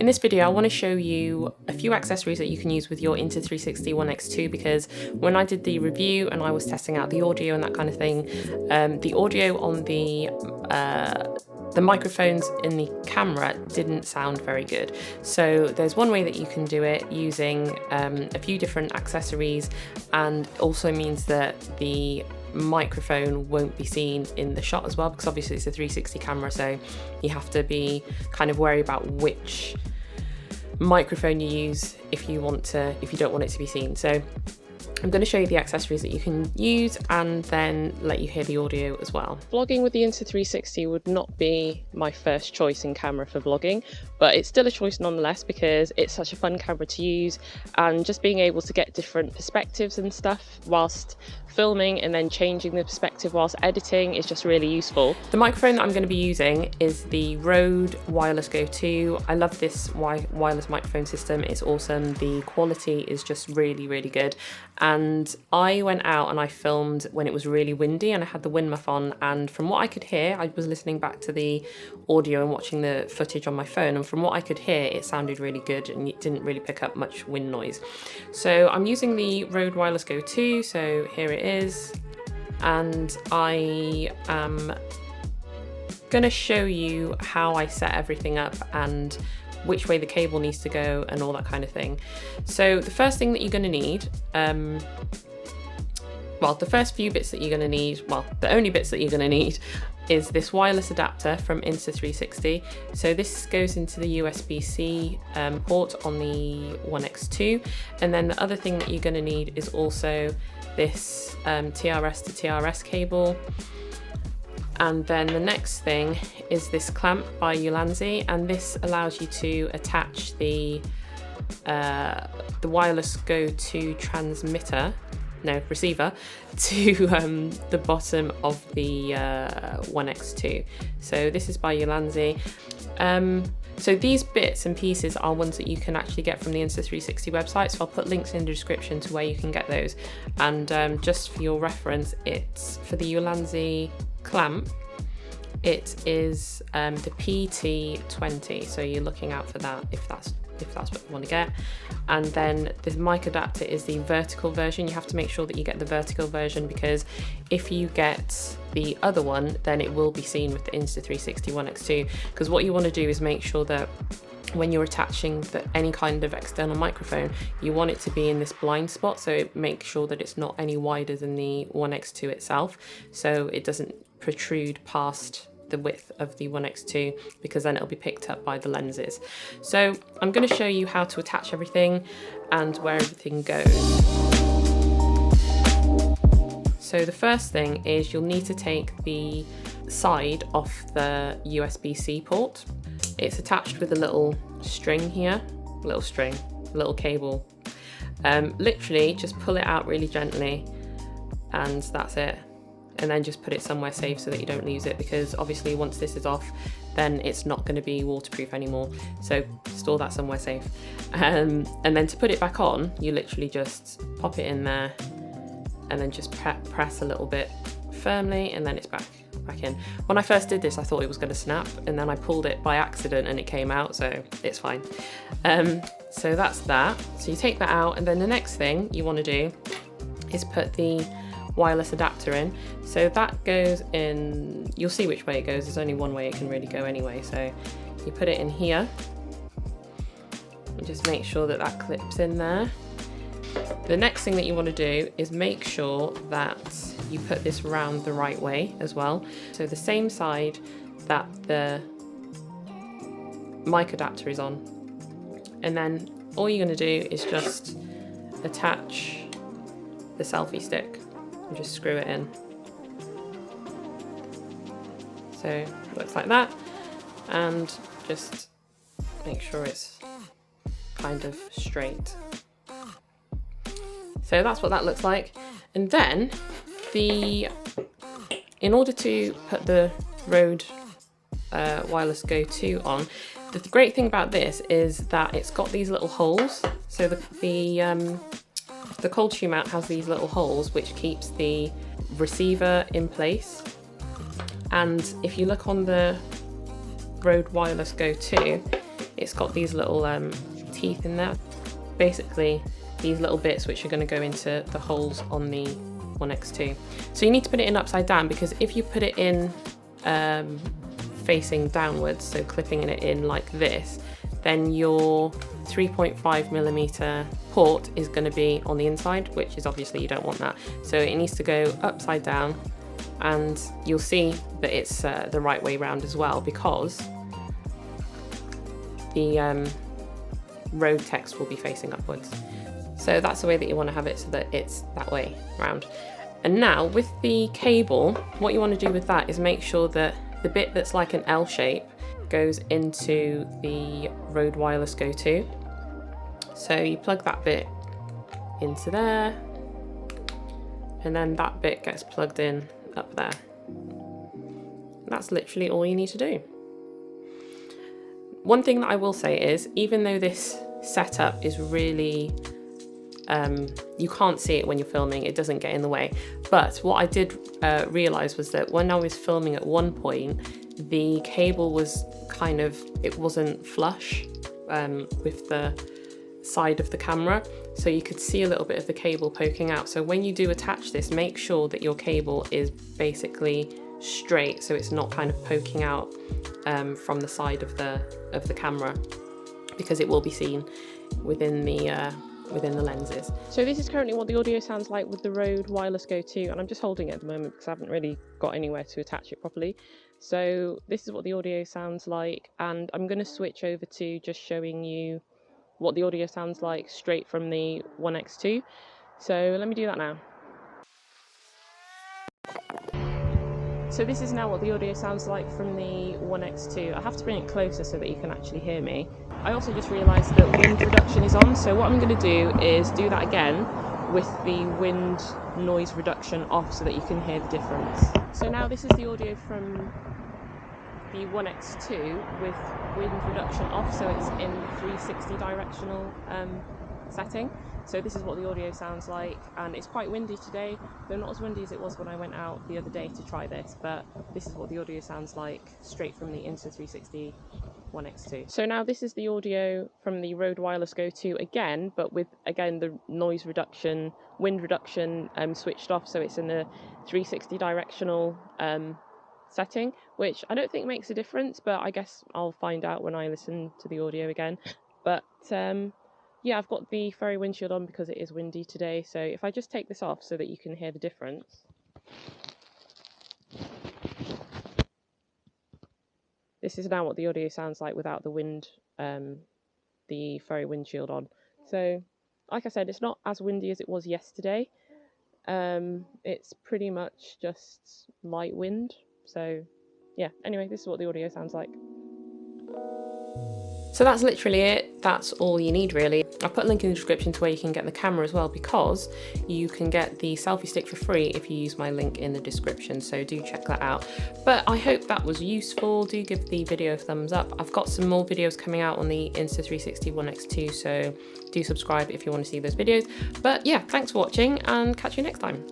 In this video I want to show you a few accessories that you can use with your Insta360 ONE X2, because when I did the review and I was testing out the audio and that kind of thing, the audio on the microphones in the camera didn't sound very good. So there's one way that you can do it using a few different accessories, and also means that the microphone won't be seen in the shot as well, because obviously it's a 360 camera, so you have to be kind of wary about which microphone you use if you don't want it to be seen. So I'm going to show you the accessories that you can use and then let you hear the audio as well. Vlogging with the Insta360 would not be my first choice in camera for vlogging, but it's still a choice nonetheless because it's such a fun camera to use, and just being able to get different perspectives and stuff whilst filming and then changing the perspective whilst editing is just really useful. The microphone that I'm going to be using is the Rode Wireless Go 2. I love this wireless microphone system. It's awesome. The quality is just really, really good. And I went out and I filmed when it was really windy and I had the wind muff on, and from what I could hear, I was listening back to the audio and watching the footage on my phone, and from what I could hear it sounded really good and it didn't really pick up much wind noise. So I'm using the Rode Wireless Go 2, so here it is, and I am going to show you how I set everything up and which way the cable needs to go and all that kind of thing. So the first thing that you're going to need, well, the first few bits that you're going to need, well, the only bits that you're going to need is this wireless adapter from Insta360. So this goes into the USB-C port on the ONE X2. And then the other thing that you're going to need is also this TRS to TRS cable. And then the next thing is this clamp by Ulanzi, and this allows you to attach the wireless Go 2 receiver to the bottom of the ONE X2. So this is by Ulanzi. So these bits and pieces are ones that you can actually get from the Insta360 website, so I'll put links in the description to where you can get those. And just for your reference, it's for the Ulanzi clamp, it is the PT20, so you're looking out for that if that's what you want to get. And then the mic adapter is the vertical version. You have to make sure that you get the vertical version, because if you get the other one, then it will be seen with the Insta360 ONE X2, because what you want to do is make sure that when you're attaching any kind of external microphone, you want it to be in this blind spot, so make sure that it's not any wider than the ONE X2 itself, so it doesn't protrude past the width of the ONE X2, because then it'll be picked up by the lenses. So I'm going to show you how to attach everything and where everything goes. So the first thing is you'll need to take the side off the USB-C port. It's attached with a little string here, a little cable. Literally just pull it out really gently and that's it. And then just put it somewhere safe so that you don't lose it, because obviously once this is off, then it's not going to be waterproof anymore. So store that somewhere safe. And then to put it back on, you literally just pop it in there and then just press a little bit firmly, and then it's back in. When I first did this, I thought it was going to snap, and then I pulled it by accident and it came out, so it's fine. So that's that. So you take that out, and then the next thing you want to do is put the wireless adapter in. So that goes in, you'll see which way it goes, there's only one way it can really go anyway. So you put it in here and just make sure that that clips in there. The next thing that you want to do is make sure that you put this round the right way as well, so the same side that the mic adapter is on. And then all you're going to do is just attach the selfie stick and just screw it in. So it looks like that, and just make sure it's kind of straight. So that's what that looks like. And then in order to put the Rode Wireless Go 2 on, the great thing about this is that it's got these little holes. So the cold shoe mount has these little holes which keeps the receiver in place. And if you look on the Rode Wireless Go 2, it's got these little teeth in there. Basically, these little bits which are going to go into the holes on the One X2. So you need to put it in upside down, because if you put it in facing downwards, so clipping it in like this, then your 3.5mm port is going to be on the inside, which is obviously you don't want that. So it needs to go upside down, and you'll see that it's the right way round as well, because the road text will be facing upwards. So that's the way that you want to have it, so that it's that way round. And now with the cable, what you want to do with that is make sure that the bit that's like an L shape goes into the Rode Wireless Go 2. So you plug that bit into there, and then that bit gets plugged in up there. That's literally all you need to do. One thing that I will say is, even though this setup is really, you can't see it when you're filming, it doesn't get in the way. But what I did realise was that when I was filming at one point, the cable was it wasn't flush with the side of the camera, so you could see a little bit of the cable poking out. So when you do attach this, make sure that your cable is basically straight, so it's not kind of poking out from the side of the camera, because it will be seen within the lenses. So this is currently what the audio sounds like with the Rode Wireless Go 2, and I'm just holding it at the moment because I haven't really got anywhere to attach it properly. So this is what the audio sounds like, and I'm going to switch over to just showing you what the audio sounds like straight from the One X2. So let me do that now. So this is now what the audio sounds like from the One X2. I have to bring it closer so that you can actually hear me. I also just realised that wind reduction is on, so what I'm going to do is do that again with the wind noise reduction off so that you can hear the difference. So now this is the audio from the One X2 with wind reduction off, so it's in 360 directional setting. So this is what the audio sounds like, and it's quite windy today, though not as windy as it was when I went out the other day to try this, but this is what the audio sounds like straight from the Insta360 ONE X2. So now this is the audio from the Rode Wireless Go 2 again, but with, again, the noise reduction, wind reduction switched off, so it's in the 360 directional setting, which I don't think makes a difference, but I guess I'll find out when I listen to the audio again. But yeah, I've got the ferry windshield on because it is windy today, so if I just take this off so that you can hear the difference. This is now what the audio sounds like without the wind, the ferry windshield on. So, like I said, it's not as windy as it was yesterday. It's pretty much just light wind. So, yeah, anyway, this is what the audio sounds like. So that's literally it. That's all you need, really. I'll put a link in the description to where you can get the camera as well, because you can get the selfie stick for free if you use my link in the description, so do check that out. But I hope that was useful. Do give the video a thumbs up. I've got some more videos coming out on the Insta360 ONE X2, so do subscribe if you want to see those videos. But yeah, thanks for watching and catch you next time.